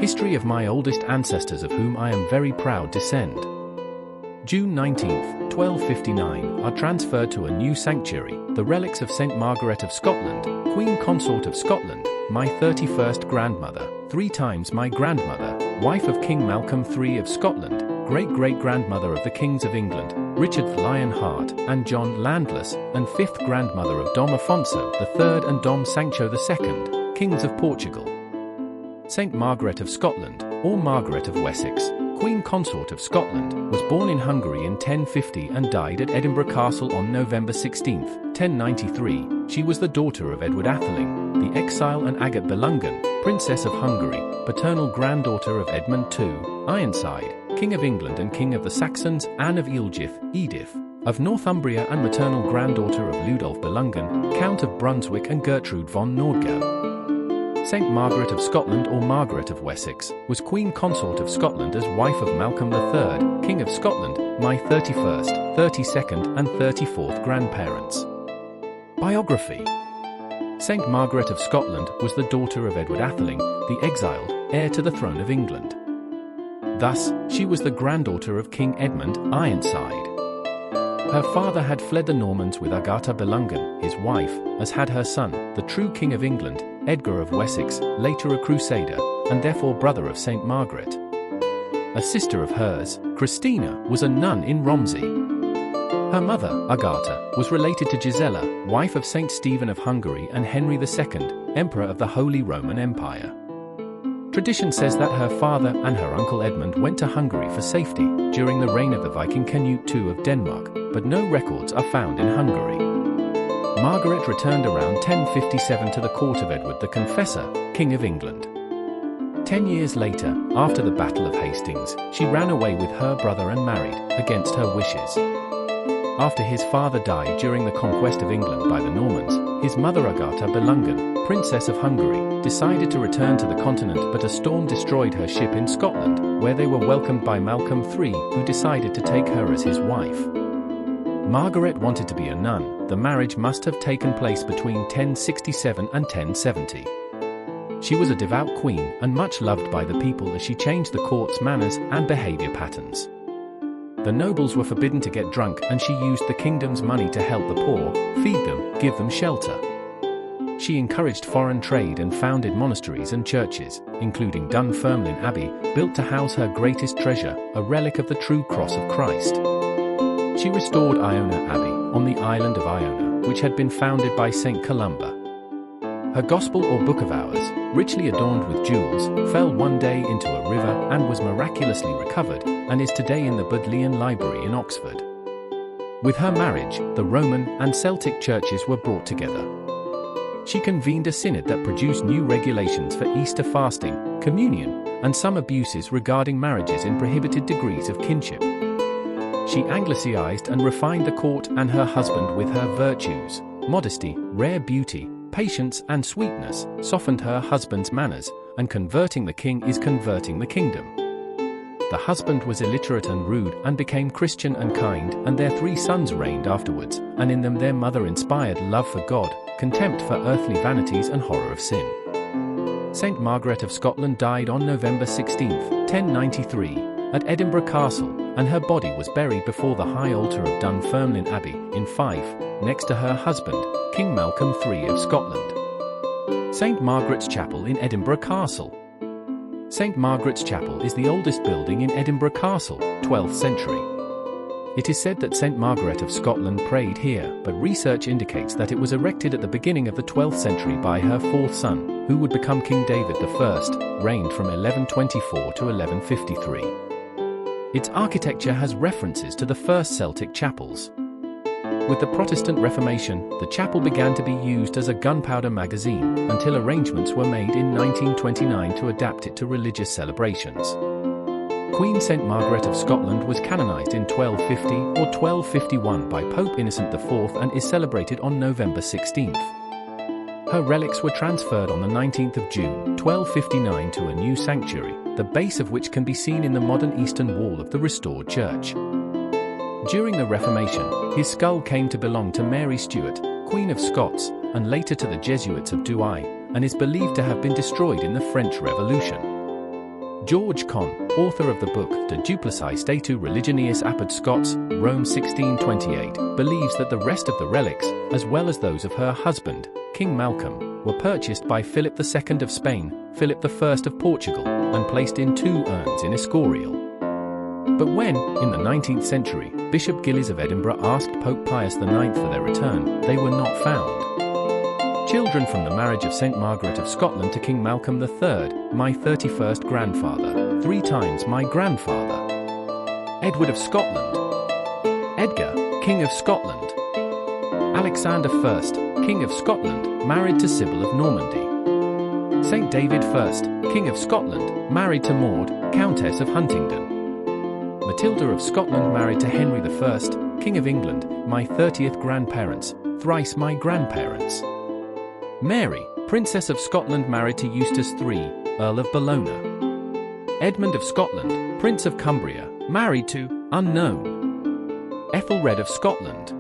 History of my oldest ancestors of whom I am very proud descend. June 19, 1259, are transferred to a new sanctuary, the relics of Saint Margaret of Scotland, Queen Consort of Scotland, my 31st grandmother, 3 times my grandmother, wife of King Malcolm III of Scotland, great-great-grandmother of the Kings of England, Richard Lionheart and John Landless, and 5th grandmother of Dom Afonso III and Dom Sancho II, Kings of Portugal. Saint Margaret of Scotland, or Margaret of Wessex, Queen Consort of Scotland, was born in Hungary in 1050 and died at Edinburgh Castle on November 16, 1093. She was the daughter of Edward Atheling, the exile, and Agathe Belungen, Princess of Hungary, paternal granddaughter of Edmund II, Ironside, King of England and King of the Saxons, Anne of Edith of Northumbria, and maternal granddaughter of Ludolf Belungen, Count of Brunswick, and Gertrude von Nordgau. Saint Margaret of Scotland, or Margaret of Wessex, was Queen Consort of Scotland as wife of Malcolm III, King of Scotland, my 31st, 32nd and 34th grandparents. Biography. Saint Margaret of Scotland was the daughter of Edward Atheling, the exiled, heir to the throne of England. Thus, she was the granddaughter of King Edmund Ironside. Her father had fled the Normans with Agatha Belungen, his wife, as had her son, the true King of England, Edgar of Wessex, later a Crusader, and therefore brother of Saint Margaret. A sister of hers, Christina, was a nun in Romsey. Her mother, Agatha, was related to Gisela, wife of Saint Stephen of Hungary and Henry II, Emperor of the Holy Roman Empire. Tradition says that her father and her uncle Edmund went to Hungary for safety during the reign of the Viking Canute II of Denmark, but no records are found in Hungary. Margaret returned around 1057 to the court of Edward the Confessor, King of England. 10 years later, after the Battle of Hastings, she ran away with her brother and married, against her wishes. After his father died during the conquest of England by the Normans, his mother Agatha Belungen, Princess of Hungary, decided to return to the continent, but a storm destroyed her ship in Scotland, where they were welcomed by Malcolm III, who decided to take her as his wife. Margaret wanted to be a nun. The marriage must have taken place between 1067 and 1070. She was a devout queen and much loved by the people as she changed the court's manners and behavior patterns. The nobles were forbidden to get drunk, and she used the kingdom's money to help the poor, feed them, give them shelter. She encouraged foreign trade and founded monasteries and churches, including Dunfermline Abbey, built to house her greatest treasure, a relic of the true cross of Christ. She restored Iona Abbey, on the island of Iona, which had been founded by Saint Columba. Her Gospel or Book of Hours, richly adorned with jewels, fell one day into a river and was miraculously recovered, and is today in the Bodleian Library in Oxford. With her marriage, the Roman and Celtic churches were brought together. She convened a synod that produced new regulations for Easter fasting, communion, and some abuses regarding marriages in prohibited degrees of kinship. She Anglicized and refined the court and her husband with her virtues. Modesty, rare beauty, patience and sweetness softened her husband's manners, and converting the king is converting the kingdom. The husband was illiterate and rude and became Christian and kind, and their 3 sons reigned afterwards, and in them their mother inspired love for God, contempt for earthly vanities and horror of sin. Saint Margaret of Scotland died on November 16, 1093, at Edinburgh Castle, and her body was buried before the high altar of Dunfermline Abbey, in Fife, next to her husband, King Malcolm III of Scotland. St. Margaret's Chapel in Edinburgh Castle. St. Margaret's Chapel is the oldest building in Edinburgh Castle, 12th century. It is said that St. Margaret of Scotland prayed here, but research indicates that it was erected at the beginning of the 12th century by her 4th son, who would become King David I, reigned from 1124 to 1153. Its architecture has references to the first Celtic chapels. With the Protestant Reformation, the chapel began to be used as a gunpowder magazine, until arrangements were made in 1929 to adapt it to religious celebrations. Queen St. Margaret of Scotland was canonized in 1250 or 1251 by Pope Innocent IV and is celebrated on November 16. Her relics were transferred on the 19th of June, 1259 to a new sanctuary, the base of which can be seen in the modern eastern wall of the restored church. During the Reformation, his skull came to belong to Mary Stuart, Queen of Scots, and later to the Jesuits of Douai, and is believed to have been destroyed in the French Revolution. George Con, author of the book De Duplici Statu Religionis apud Scots, Rome 1628, believes that the rest of the relics, as well as those of her husband, King Malcolm, were purchased by Philip II of Spain, Philip I of Portugal, and placed in 2 urns in Escorial. But when, in the 19th century, Bishop Gillies of Edinburgh asked Pope Pius IX for their return, they were not found. Children from the marriage of St. Margaret of Scotland to King Malcolm III, my 31st grandfather, 3 times my grandfather. Edward of Scotland. Edgar, King of Scotland. Alexander I, King of Scotland, married to Sybil of Normandy. St. David I, King of Scotland, married to Maud, Countess of Huntingdon. Matilda of Scotland married to Henry I, King of England, my 30th grandparents, thrice my grandparents. Mary, Princess of Scotland married to Eustace III, Earl of Bellona. Edmund of Scotland, Prince of Cumbria, married to, unknown. Ethelred of Scotland.